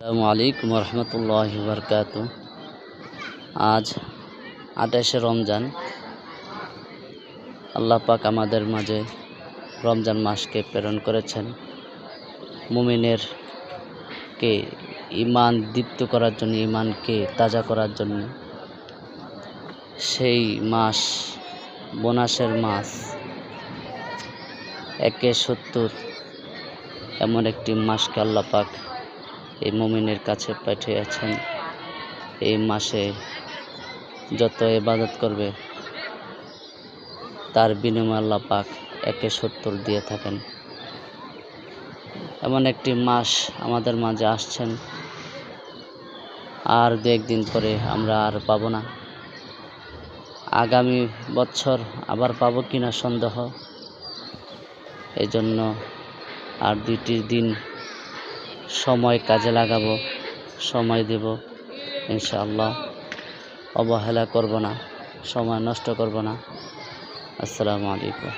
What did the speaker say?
আসসালামু আলাইকুম রহমতুল্লাহি বারকাতু। আজ ২৮শে রমজান। আল্লাহ পাক আমাদের মাঝে রমজান মাসকে প্রেরণ করেছেন মুমিনেরকে ঈমান দীপ্ত করার জন্য, ঈমানকে তাজা করার জন্য। সেই মাস বোনাসের মাস, ৭০ এমন একটি মাসকে আল্লাহ পাক এই মুমিনের কাছে পাঠিয়েছেন। এই মাসে যত ইবাদত করবে তার বিনিময়ে আল্লাহ পাক ৭০ দিয়ে থাকেন। এমন একটি মাস আমাদের মাঝে আসছেন, আর ২-১ দিন পরে আমরা আর পাবো না। আগামী বছর আবার পাবো কিনা সন্দেহ। এই জন্য আর ২টি দিন সময় কাজে লাগাবো, সময় দেব ইনশাআল্লাহ। অবহেলা করব না, সময় নষ্ট করব না। আসসালামু আলাইকুম।